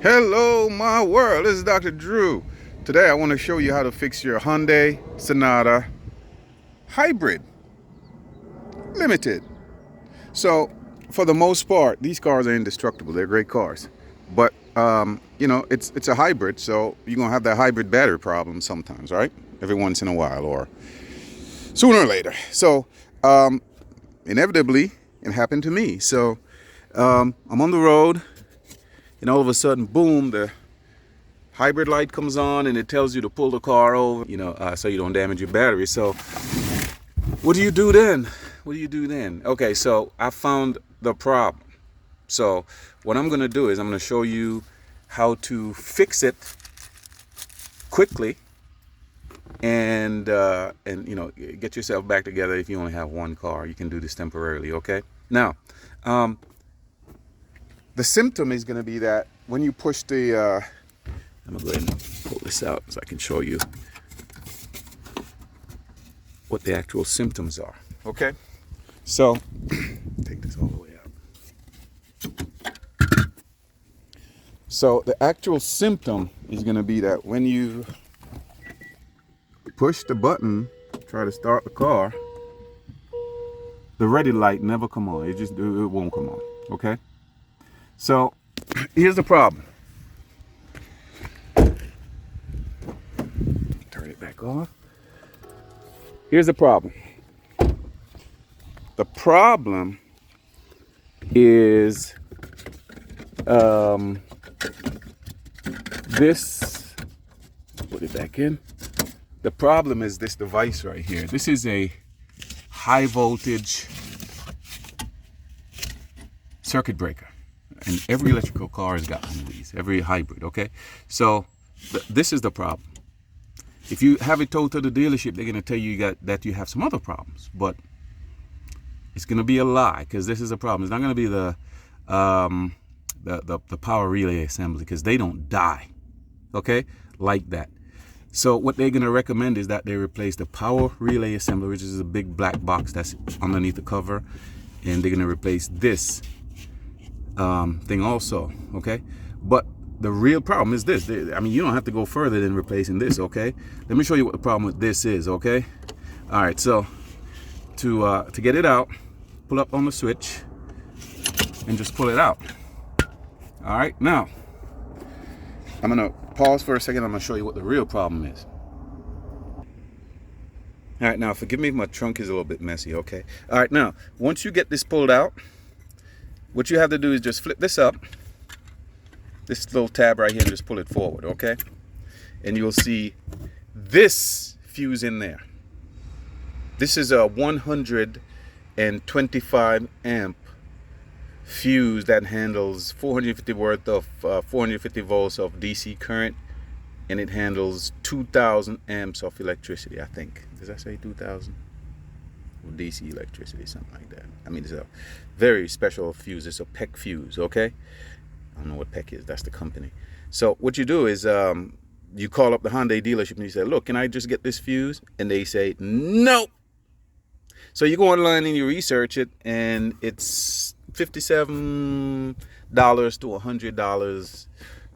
Hello, my world. This is Dr. Drew. Today, I want to show you how to fix your Hyundai Sonata Hybrid Limited. So, for the most part, these cars are indestructible. They're great cars, but it's a hybrid, so you're gonna have that hybrid battery problem sometimes, right? Every once in a while, or sooner or later. So, inevitably, it happened to me. So, I'm on the road, and all of a sudden, boom, the hybrid light comes on and it tells you to pull the car over, so you don't damage your battery. So what do you do then? Okay, so I found the problem. So what I'm going to do is I'm going to show you how to fix it quickly and get yourself back together. If you only have one car, you can do this temporarily. Okay, now the symptom is going to be that when you push the I'm going to go ahead and pull this out so I can show you what the actual symptoms are. Okay? So, take this all the way out. So, the actual symptom is going to be that when you push the button, try to start the car, the ready light never come on. It won't come on. Okay? So, here's the problem. Back off. Here's the problem. The problem is this. Put it back in. The problem is this device right here. This is a high voltage circuit breaker, and every electrical car has got one of these. Every hybrid. Okay, so this is the problem. If you have it towed to the dealership, they're going to tell you that you have some other problems, but it's going to be a lie, because this is a problem. It's not going to be the power relay assembly, because they don't die, okay, like that. So what they're going to recommend is that they replace the power relay assembly, which is a big black box that's underneath the cover, and they're going to replace this thing also, okay? But the real problem is this. I mean, you don't have to go further than replacing this, okay? Let me show you what the problem with this is, okay? All right, so to get it out, pull up on the switch and just pull it out. All right, now I'm gonna pause for a second. I'm gonna show you what the real problem is. All right, now forgive me if my trunk is a little bit messy, okay? All right, now once you get this pulled out, what you have to do is just flip this up, this little tab right here, and just pull it forward, okay? And you'll see this fuse in there. This is a 125 amp fuse that handles 450 worth of 450 volts of DC current, and it handles 2,000 amps of electricity, I think. Does that say 2,000? DC electricity, something like that. I mean, it's a very special fuse. It's a PEC fuse, okay? I don't know what PEC is. That's the company. So what you do is you call up the Hyundai dealership and you say, look, can I just get this fuse? And they say, nope. So you go online and you research it, and it's $57 to $100,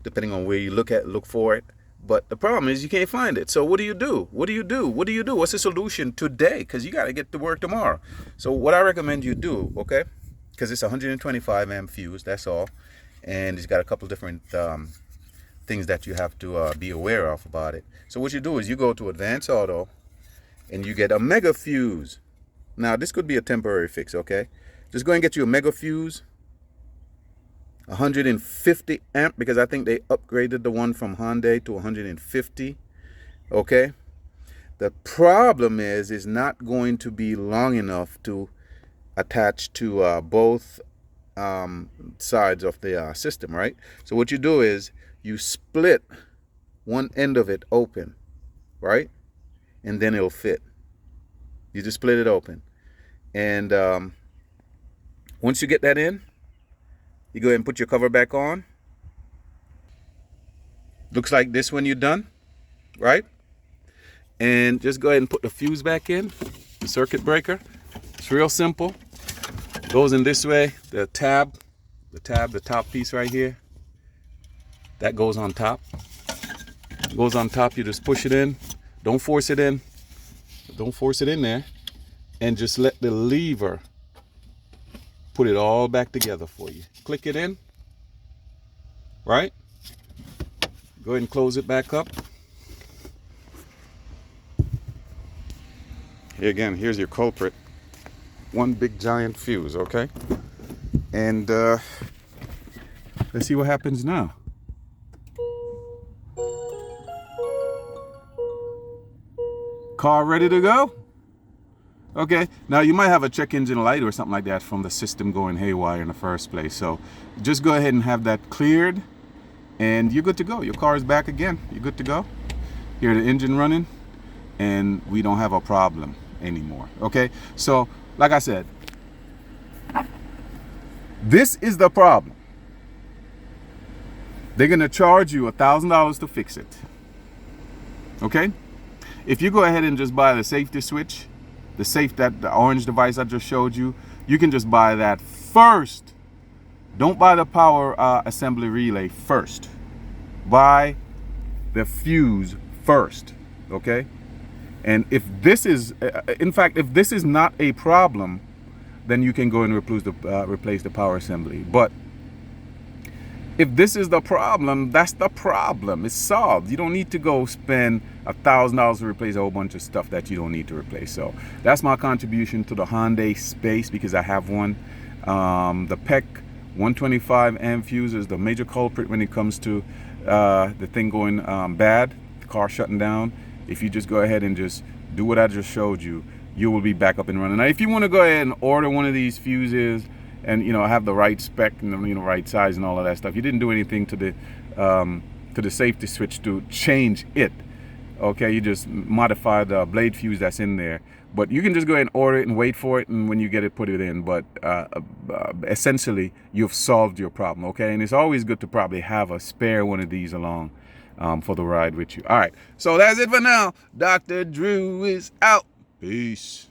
depending on where you look for it. But the problem is you can't find it. So what do you do? What's the solution today? Because you got to get to work tomorrow. So what I recommend you do, okay, because it's a 125 amp fuse, that's all. And it's got a couple different things that you have to be aware of about it. So what you do is you go to Advanced Auto and you get a mega fuse. Now this could be a temporary fix, okay? Just go and get you a mega fuse, 150 amp, because I think they upgraded the one from Hyundai to 150, okay? The problem is it's not going to be long enough to attach to both sides of the system, right? So what you do is you split one end of it open, right? And then it'll fit. You just split it open. And once you get that in, you go ahead and put your cover back on. Looks like this when you're done, right? And just go ahead and put the fuse back in, the circuit breaker. It's real simple. Goes in this way. The top piece right here That goes on top. Goes on top. You just push it in. Don't force it in. Don't force it in there. And just let the lever put it all back together for you. Click it in. Right? Go ahead and close it back up. Here again, here's your culprit. One big giant fuse, okay? And let's see what happens now. Car ready to go? Okay, now you might have a check engine light or something like that from the system going haywire in the first place. So just go ahead and have that cleared and you're good to go. Your car is back again. You're good to go. Hear the engine running and we don't have a problem anymore. Okay, so like I said, this is the problem. They're gonna charge you $1,000 to fix it. Okay, if you go ahead and just buy the safety switch, the orange device I just showed you, you can just buy that first. Don't buy the power assembly relay first. Buy the fuse first. Okay, and if this is, in fact, if this is not a problem, then you can go and replace the power assembly. But if this is the problem, that's the problem. It's solved. You don't need to go spend $1,000 to replace a whole bunch of stuff that you don't need to replace. So that's my contribution to the Hyundai space because I have one. The PEC 125 amp fuse is the major culprit when it comes to the thing going bad, the car shutting down. If you just go ahead and just do what I just showed you, you will be back up and running. Now, if you want to go ahead and order one of these fuses and have the right spec and right size and all of that stuff, you didn't do anything to the safety switch to change it. Okay, you just modify the blade fuse that's in there. But you can just go ahead and order it and wait for it, and when you get it, put it in. But essentially, you've solved your problem. Okay, and it's always good to probably have a spare one of these along for the ride with you. All right, so that's it for now. Dr. Drew is out. Peace.